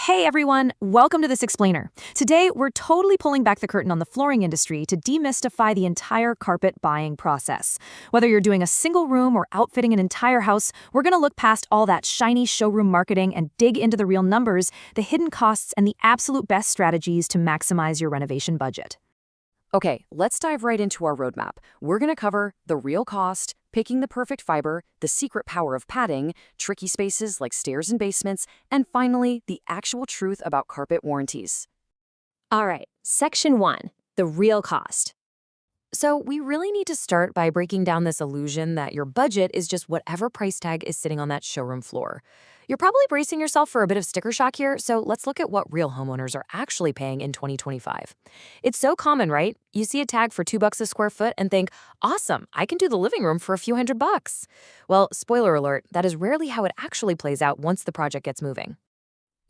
Hey everyone, welcome to this explainer. Today, we're totally pulling back the curtain on the flooring industry to demystify the entire carpet buying process. Whether you're doing a single room or outfitting an entire house, we're going to look past all that shiny showroom marketing and dig into the real numbers, the hidden costs, and the absolute best strategies to maximize your renovation budget. Okay, let's dive right into our roadmap. We're going to cover the real cost, picking the perfect fiber, the secret power of padding, tricky spaces like stairs and basements, and finally, the actual truth about carpet warranties. All right, Section 1, the real cost. So we really need to start by breaking down this illusion that your budget is just whatever price tag is sitting on that showroom floor. You're probably bracing yourself for a bit of sticker shock here, so let's look at what real homeowners are actually paying in 2025. It's so common, right? You see a tag for $2 a square foot and think, awesome, I can do the living room for a few $100. Well, spoiler alert, that is rarely how it actually plays out once the project gets moving.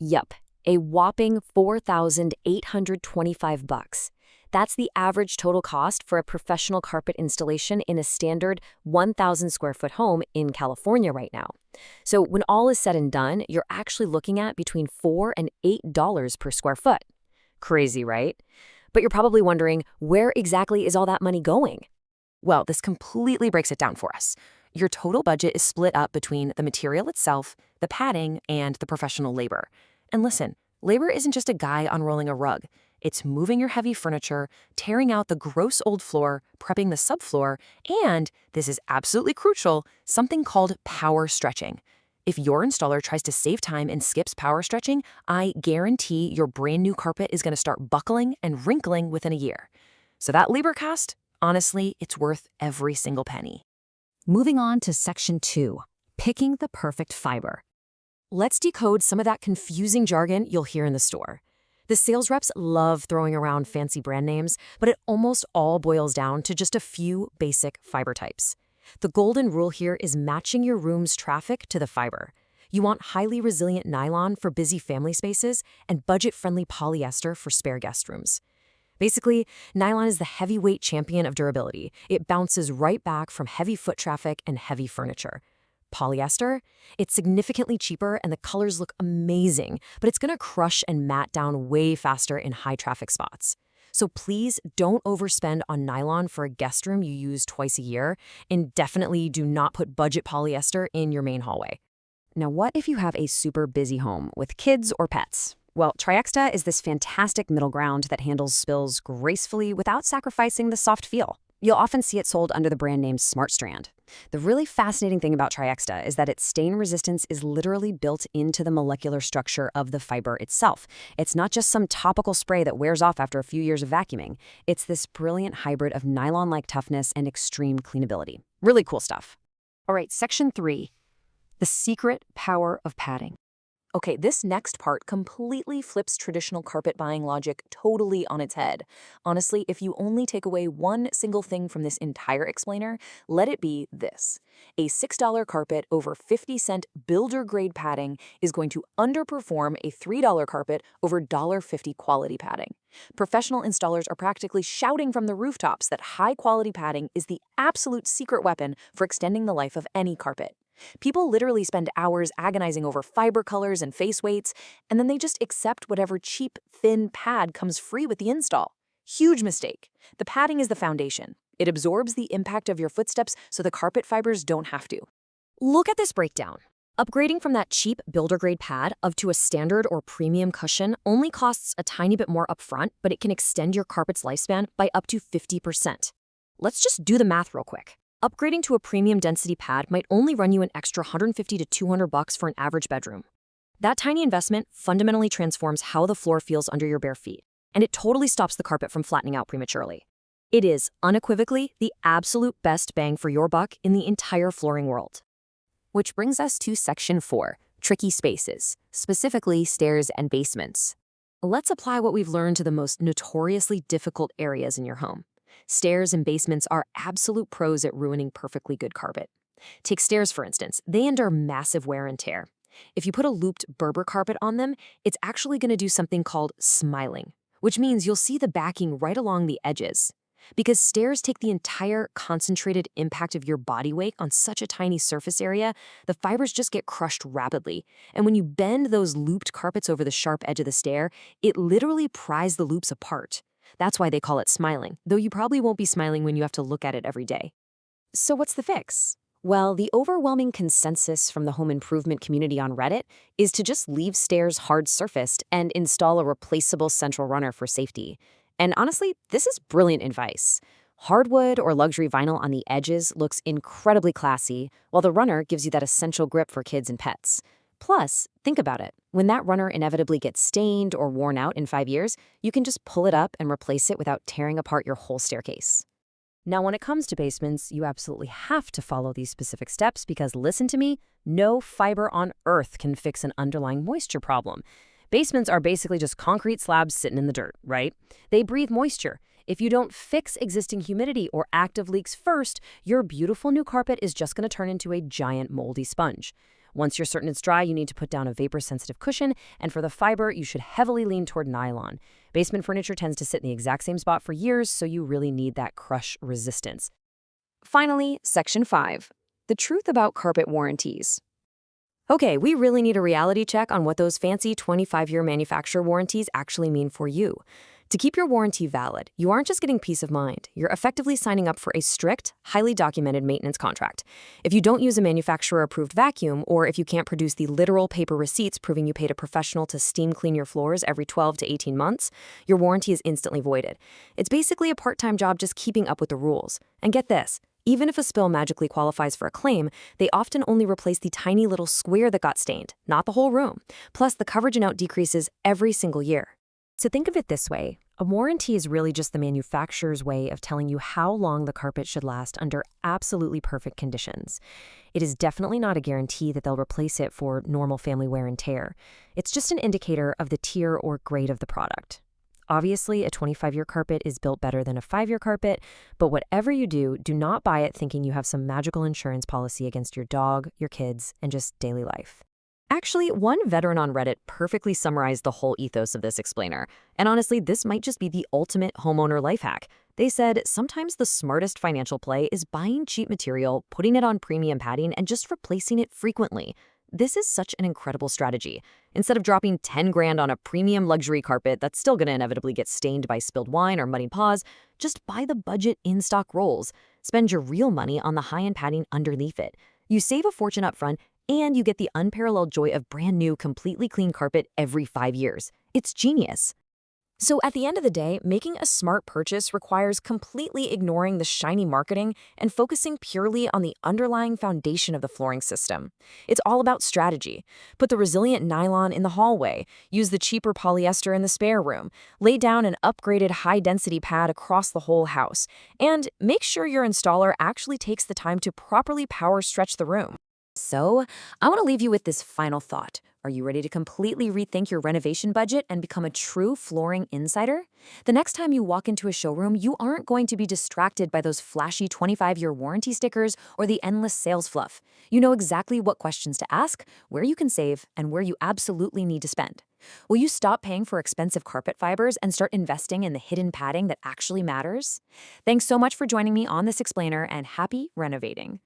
Yup, a whopping $4,825. That's the average total cost for a professional carpet installation in a standard 1,000 square foot home in California right now. So when all is said and done, you're actually looking at between $4 and $8 per square foot. Crazy, right? But you're probably wondering, where exactly is all that money going? Well, this completely breaks it down for us. Your total budget is split up between the material itself, the padding, and the professional labor. And listen, labor isn't just a guy unrolling a rug. It's moving your heavy furniture, tearing out the gross old floor, prepping the subfloor, and, this is absolutely crucial, something called power stretching. If your installer tries to save time and skips power stretching, I guarantee your brand new carpet is going to start buckling and wrinkling within a year. So that labor cost, honestly, it's worth every single penny. Moving on to Section 2, picking the perfect fiber. Let's decode some of that confusing jargon you'll hear in the store. The sales reps love throwing around fancy brand names, but it almost all boils down to just a few basic fiber types. The golden rule here is matching your room's traffic to the fiber. You want highly resilient nylon for busy family spaces and budget-friendly polyester for spare guest rooms. Basically, nylon is the heavyweight champion of durability. It bounces right back from heavy foot traffic and heavy furniture. Polyester, it's significantly cheaper and the colors look amazing, but it's going to crush and matte down way faster in high traffic spots. So please don't overspend on nylon for a guest room you use twice a year, and definitely do not put budget polyester in your main hallway. Now, what if you have a super busy home with kids or pets? Well, Triexta is this fantastic middle ground that handles spills gracefully without sacrificing the soft feel. You'll often see it sold under the brand name SmartStrand. The really fascinating thing about Triexta is that its stain resistance is literally built into the molecular structure of the fiber itself. It's not just some topical spray that wears off after a few years of vacuuming. It's this brilliant hybrid of nylon-like toughness and extreme cleanability. Really cool stuff. All right, Section 3, the secret power of padding. Okay, this next part completely flips traditional carpet buying logic totally on its head. Honestly, if you only take away one single thing from this entire explainer, let it be this. A $6 carpet over 50-cent builder-grade padding is going to underperform a $3 carpet over $1.50 quality padding. Professional installers are practically shouting from the rooftops that high-quality padding is the absolute secret weapon for extending the life of any carpet. People literally spend hours agonizing over fiber colors and face weights, and then they just accept whatever cheap, thin pad comes free with the install. Huge mistake. The padding is the foundation. It absorbs the impact of your footsteps so the carpet fibers don't have to. Look at this breakdown. Upgrading from that cheap builder-grade pad up to a standard or premium cushion only costs a tiny bit more upfront, but it can extend your carpet's lifespan by up to 50%. Let's just do the math real quick. Upgrading to a premium density pad might only run you an extra $150 to $200 for an average bedroom. That tiny investment fundamentally transforms how the floor feels under your bare feet, and it totally stops the carpet from flattening out prematurely. It is, unequivocally, the absolute best bang for your buck in the entire flooring world. Which brings us to Section 4, tricky spaces, specifically stairs and basements. Let's apply what we've learned to the most notoriously difficult areas in your home. Stairs and basements are absolute pros at ruining perfectly good carpet. Take stairs, for instance. They endure massive wear and tear. If you put a looped Berber carpet on them, it's actually going to do something called smiling, which means you'll see the backing right along the edges. Because stairs take the entire concentrated impact of your body weight on such a tiny surface area, the fibers just get crushed rapidly. And when you bend those looped carpets over the sharp edge of the stair, it literally pries the loops apart. That's why they call it smiling, though you probably won't be smiling when you have to look at it every day. So what's the fix? Well, the overwhelming consensus from the home improvement community on Reddit is to just leave stairs hard-surfaced and install a replaceable central runner for safety. And honestly, this is brilliant advice. Hardwood or luxury vinyl on the edges looks incredibly classy, while the runner gives you that essential grip for kids and pets. Plus, think about it. When that runner inevitably gets stained or worn out in 5 years, you can just pull it up and replace it without tearing apart your whole staircase. Now, when it comes to basements, you absolutely have to follow these specific steps because, listen to me, no fiber on earth can fix an underlying moisture problem. Basements are basically just concrete slabs sitting in the dirt, right? They breathe moisture. If you don't fix existing humidity or active leaks first, your beautiful new carpet is just going to turn into a giant moldy sponge. Once you're certain it's dry, you need to put down a vapor-sensitive cushion, and for the fiber, you should heavily lean toward nylon. Basement furniture tends to sit in the exact same spot for years, so you really need that crush resistance. Finally, Section 5. The truth about carpet warranties. Okay, we really need a reality check on what those fancy 25-year manufacturer warranties actually mean for you. To keep your warranty valid, you aren't just getting peace of mind. You're effectively signing up for a strict, highly documented maintenance contract. If you don't use a manufacturer-approved vacuum, or if you can't produce the literal paper receipts proving you paid a professional to steam clean your floors every 12 to 18 months, your warranty is instantly voided. It's basically a part-time job just keeping up with the rules. And get this. Even if a spill magically qualifies for a claim, they often only replace the tiny little square that got stained, not the whole room. Plus, the coverage and out decreases every single year. So think of it this way. A warranty is really just the manufacturer's way of telling you how long the carpet should last under absolutely perfect conditions. It is definitely not a guarantee that they'll replace it for normal family wear and tear. It's just an indicator of the tier or grade of the product. Obviously, a 25-year carpet is built better than a 5-year carpet, but whatever you do, do not buy it thinking you have some magical insurance policy against your dog, your kids, and just daily life. Actually, one veteran on Reddit perfectly summarized the whole ethos of this explainer. And honestly, this might just be the ultimate homeowner life hack. They said, sometimes the smartest financial play is buying cheap material, putting it on premium padding, and just replacing it frequently. This is such an incredible strategy. Instead of dropping 10 grand on a premium luxury carpet that's still going to inevitably get stained by spilled wine or muddy paws, just buy the budget in-stock rolls. Spend your real money on the high-end padding underneath it. You save a fortune up front, and you get the unparalleled joy of brand new, completely clean carpet every 5 years. It's genius. So at the end of the day, making a smart purchase requires completely ignoring the shiny marketing and focusing purely on the underlying foundation of the flooring system. It's all about strategy. Put the resilient nylon in the hallway, use the cheaper polyester in the spare room, lay down an upgraded high-density pad across the whole house, and make sure your installer actually takes the time to properly power stretch the room. So, I want to leave you with this final thought. Are you ready to completely rethink your renovation budget and become a true flooring insider? The next time you walk into a showroom, you aren't going to be distracted by those flashy 25-year warranty stickers or the endless sales fluff. You know exactly what questions to ask, where you can save, and where you absolutely need to spend. Will you stop paying for expensive carpet fibers and start investing in the hidden padding that actually matters? Thanks so much for joining me on this explainer, and happy renovating.